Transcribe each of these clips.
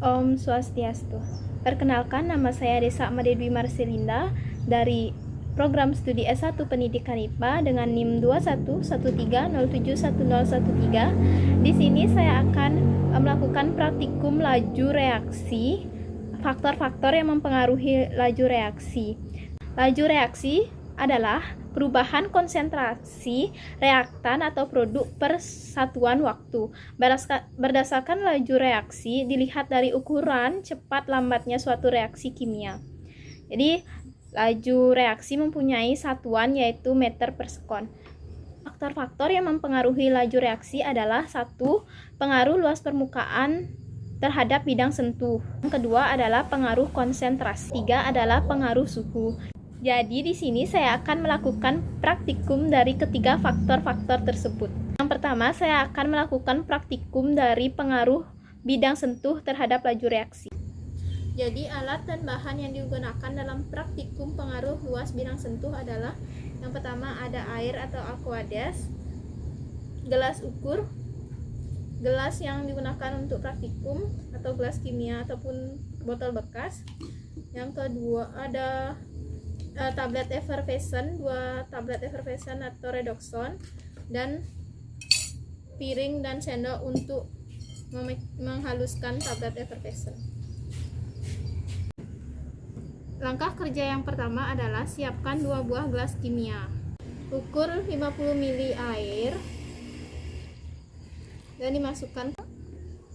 Om Swastiastu. Perkenalkan, nama saya Desa Ahmad Dwi Marcelinda dari Program Studi S1 Pendidikan IPA dengan NIM 2113071013. Di sini saya akan melakukan praktikum laju reaksi, faktor-faktor yang mempengaruhi laju reaksi. Laju reaksi adalah perubahan konsentrasi reaktan atau produk per satuan waktu. Berdasarkan laju reaksi dilihat dari ukuran cepat lambatnya suatu reaksi kimia. Jadi laju reaksi mempunyai satuan yaitu meter per sekon. Faktor-faktor yang mempengaruhi laju reaksi adalah: 1. Pengaruh luas permukaan terhadap bidang sentuh. Yang kedua adalah pengaruh konsentrasi. 3 adalah pengaruh suhu. Jadi di sini saya akan melakukan praktikum dari ketiga faktor-faktor tersebut. Yang pertama, saya akan melakukan praktikum dari pengaruh bidang sentuh terhadap laju reaksi. Jadi alat dan bahan yang digunakan dalam praktikum pengaruh luas bidang sentuh adalah: yang pertama ada air atau aqueous, gelas ukur, gelas yang digunakan untuk praktikum atau gelas kimia ataupun botol bekas. Yang kedua ada tablet effervescent, 2 tablet effervescent atau redoxon, dan piring dan sendok untuk menghaluskan tablet effervescent. Langkah kerja yang pertama adalah siapkan 2 buah gelas kimia. Ukur 50 ml air dan dimasukkan.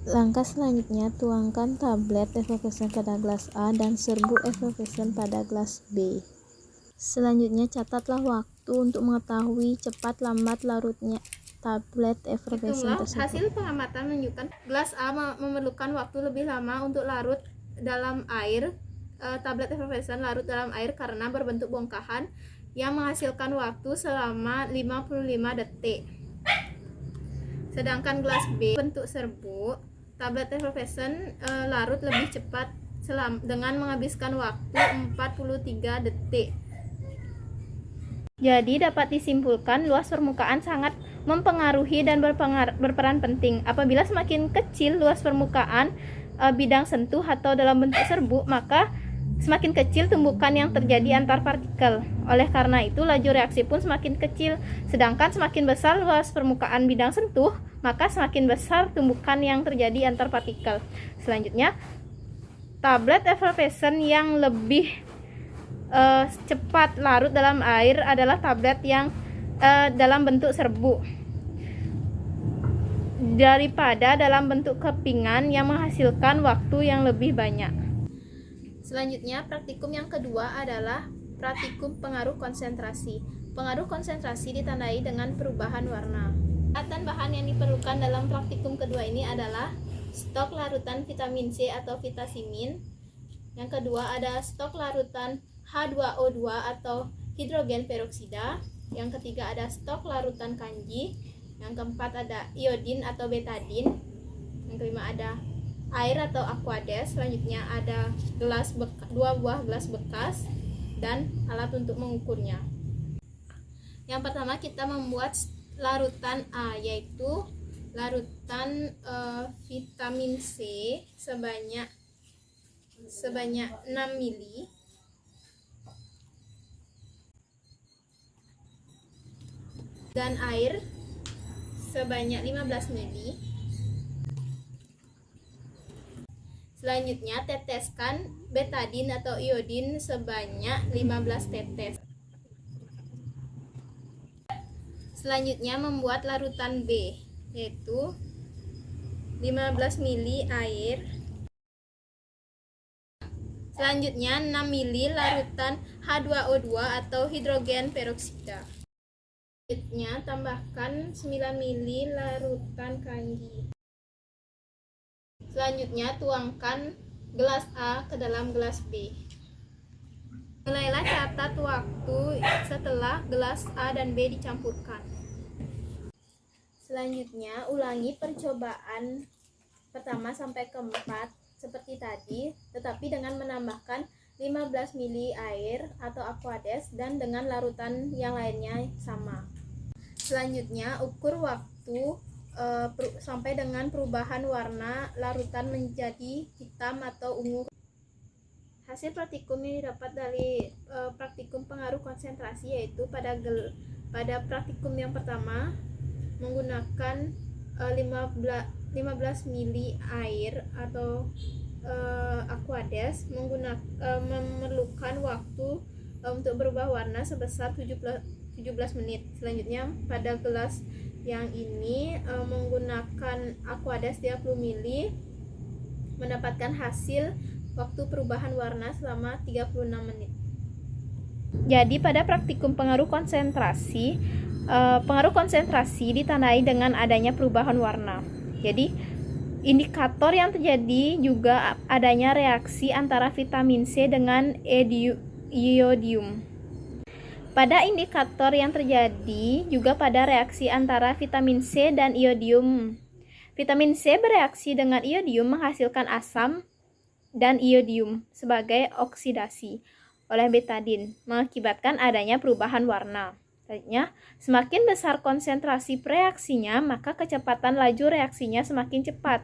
Langkah selanjutnya, tuangkan tablet effervescent pada gelas A dan serbuk effervescent pada gelas B. Selanjutnya, catatlah waktu untuk mengetahui cepat lambat larutnya tablet effervescent tersebut. Hasil pengamatan menunjukkan gelas A memerlukan waktu lebih lama untuk larut dalam air. Tablet effervescent larut dalam air karena berbentuk bongkahan yang menghasilkan waktu selama 55 detik. Sedangkan gelas B bentuk serbuk, tablet effervescent larut lebih cepat dengan menghabiskan waktu 43 detik. Jadi dapat disimpulkan luas permukaan sangat mempengaruhi dan berperan penting. Apabila semakin kecil luas permukaan bidang sentuh atau dalam bentuk serbuk, maka semakin kecil tumbukan yang terjadi antar partikel. Oleh karena itu laju reaksi pun semakin kecil. Sedangkan semakin besar luas permukaan bidang sentuh, maka semakin besar tumbukan yang terjadi antar partikel. Selanjutnya, tablet effervescent yang lebih cepat larut dalam air adalah tablet yang dalam bentuk serbuk daripada dalam bentuk kepingan yang menghasilkan waktu yang lebih banyak. Selanjutnya, praktikum yang kedua adalah praktikum pengaruh konsentrasi. Pengaruh konsentrasi ditandai dengan perubahan warna. Alat dan bahan yang diperlukan dalam praktikum kedua ini adalah stok larutan vitamin C atau vitasimin. Yang kedua ada stok larutan H2O2 atau hidrogen peroksida. Yang ketiga ada stok larutan kanji. Yang keempat ada iodin atau betadin. Yang kelima ada air atau aqueous. Selanjutnya ada 2 buah gelas bekas dan alat untuk mengukurnya. Yang pertama kita membuat larutan A, yaitu larutan vitamin C sebanyak 6 ml dan air sebanyak 15 ml. Selanjutnya teteskan betadin atau iodin sebanyak 15 tetes. Selanjutnya membuat larutan B, yaitu 15 ml air. Selanjutnya 6 ml larutan H2O2 atau hidrogen peroksida. Selanjutnya tambahkan 9 ml larutan kanji. Selanjutnya tuangkan gelas A ke dalam gelas B. Mulailah catat waktu setelah gelas A dan B dicampurkan. Selanjutnya ulangi percobaan pertama sampai keempat seperti tadi, tetapi dengan menambahkan 15 ml air atau aqueous dan dengan larutan yang lainnya sama. Selanjutnya ukur waktu sampai dengan perubahan warna larutan menjadi hitam atau ungu. Hasil praktikum yang didapat dari praktikum pengaruh konsentrasi yaitu pada praktikum yang pertama menggunakan 15 mili air atau aquades memerlukan waktu untuk berubah warna sebesar 17 menit. Selanjutnya pada gelas yang ini menggunakan aquades 30 mili mendapatkan hasil waktu perubahan warna selama 36 menit. Jadi pada praktikum pengaruh konsentrasi ditandai dengan adanya perubahan warna. Jadi indikator yang terjadi juga adanya reaksi antara vitamin C dengan iodium. Pada indikator yang terjadi juga pada reaksi antara vitamin C dan iodium. Vitamin C bereaksi dengan iodium menghasilkan asam dan iodium sebagai oksidasi oleh betadin, mengakibatkan adanya perubahan warna. Selanjutnya, semakin besar konsentrasi reaksinya, maka kecepatan laju reaksinya semakin cepat.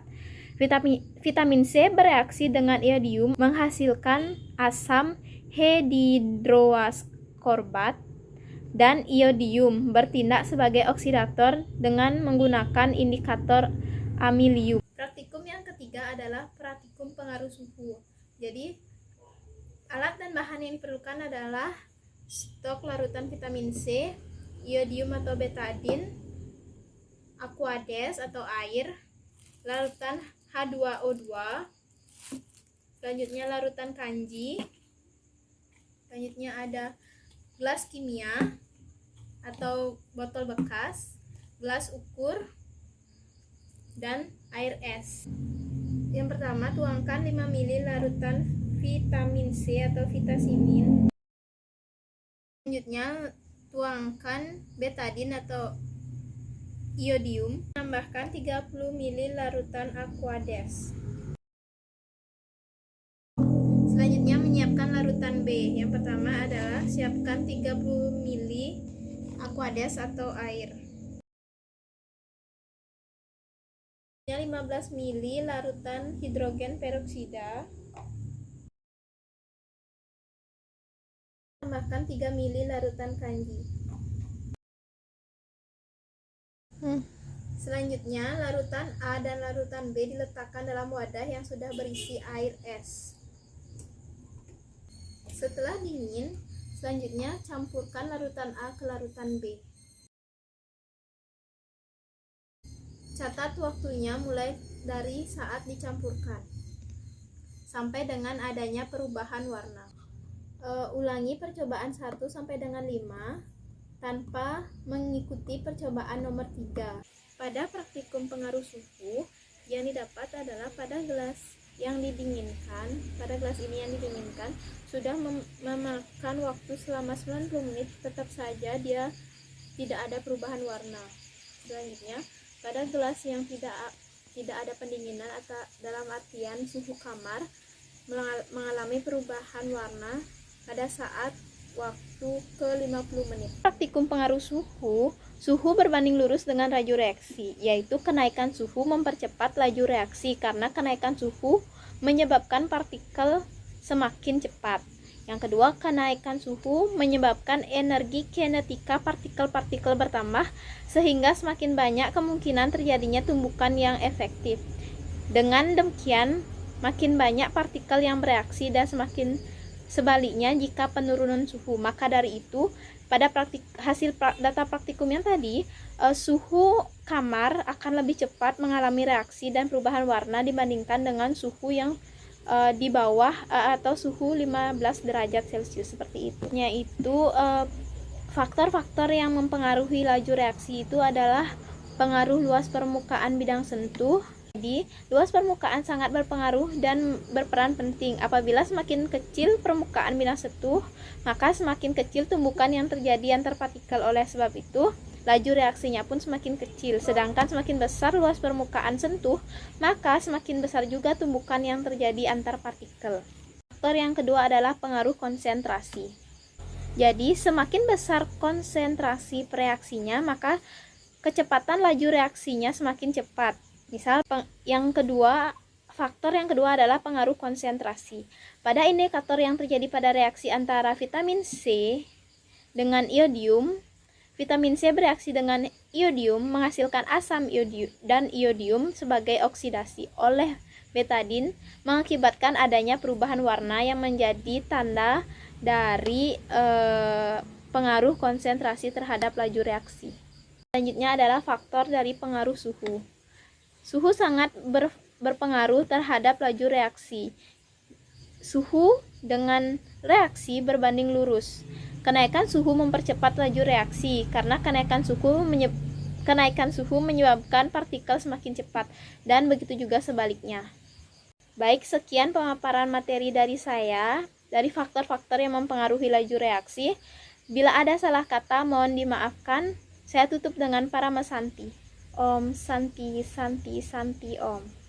Vitamin C bereaksi dengan iodium menghasilkan asam hidroaskorbat dan iodium bertindak sebagai oksidator dengan menggunakan indikator amilium. Praktikum yang ketiga adalah praktikum pengaruh suhu. Jadi alat dan bahan yang diperlukan adalah stok larutan vitamin C, iodium atau betadin, aquades atau air, larutan H2O2, selanjutnya larutan kanji, selanjutnya ada gelas kimia atau botol bekas, gelas ukur, dan air es. Yang pertama, tuangkan 5 ml larutan vitamin C atau vitasimin. Selanjutnya, tuangkan betadin atau iodium. Tambahkan 30 ml larutan aquades. Selanjutnya, menyiapkan larutan B. Yang pertama adalah siapkan 30 ml aquades atau air. 15 ml larutan hidrogen peroksida. Tambahkan 3 ml larutan kanji. Selanjutnya, larutan A dan larutan B diletakkan dalam wadah yang sudah berisi air es. Setelah dingin, selanjutnya campurkan larutan A ke larutan B. Catat waktunya mulai dari saat dicampurkan sampai dengan adanya perubahan warna. Ulangi percobaan 1 sampai dengan 5 tanpa mengikuti percobaan nomor 3. Pada praktikum pengaruh suhu yang didapat adalah pada gelas yang didinginkan, sudah memakan waktu selama 90 menit, tetap saja dia tidak ada perubahan warna. Selanjutnya, pada gelas yang tidak ada pendinginan atau dalam artian suhu kamar mengalami perubahan warna pada saat waktu ke 50 menit. Praktikum pengaruh suhu berbanding lurus dengan laju reaksi, yaitu kenaikan suhu mempercepat laju reaksi karena kenaikan suhu menyebabkan partikel semakin cepat. Yang kedua, kenaikan suhu menyebabkan energi kinetika partikel-partikel bertambah sehingga semakin banyak kemungkinan terjadinya tumbukan yang efektif. Dengan demikian, makin banyak partikel yang bereaksi dan semakin sebaliknya jika penurunan suhu. Maka dari itu, pada hasil data praktikum yang tadi, suhu kamar akan lebih cepat mengalami reaksi dan perubahan warna dibandingkan dengan suhu yang di bawah atau suhu 15 derajat Celcius seperti itu. Yaitu faktor-faktor yang mempengaruhi laju reaksi itu adalah pengaruh luas permukaan bidang sentuh. Jadi, luas permukaan sangat berpengaruh dan berperan penting. Apabila semakin kecil permukaan bidang sentuh, maka semakin kecil tumbukan yang terjadi antar partikel. Oleh sebab itu, laju reaksinya pun semakin kecil. Sedangkan semakin besar luas permukaan sentuh, maka semakin besar juga tumbukan yang terjadi antar partikel. Faktor yang kedua adalah pengaruh konsentrasi. Jadi, semakin besar konsentrasi reaksinya, maka kecepatan laju reaksinya semakin cepat. Misal faktor yang kedua adalah pengaruh konsentrasi. Pada indikator yang terjadi pada reaksi antara vitamin C dengan iodium, vitamin C bereaksi dengan iodium menghasilkan asam iodium sebagai oksidasi oleh betadin, mengakibatkan adanya perubahan warna yang menjadi tanda dari pengaruh konsentrasi terhadap laju reaksi. Selanjutnya adalah faktor dari pengaruh suhu. Suhu sangat berpengaruh terhadap laju reaksi. Suhu dengan reaksi berbanding lurus. Kenaikan suhu mempercepat laju reaksi karena kenaikan suhu menyebabkan partikel semakin cepat, dan begitu juga sebaliknya. Baik, sekian pemaparan materi dari saya dari faktor-faktor yang mempengaruhi laju reaksi. Bila ada salah kata, mohon dimaafkan. Saya tutup dengan Paramasanti. Om Santi Santi Santi Om.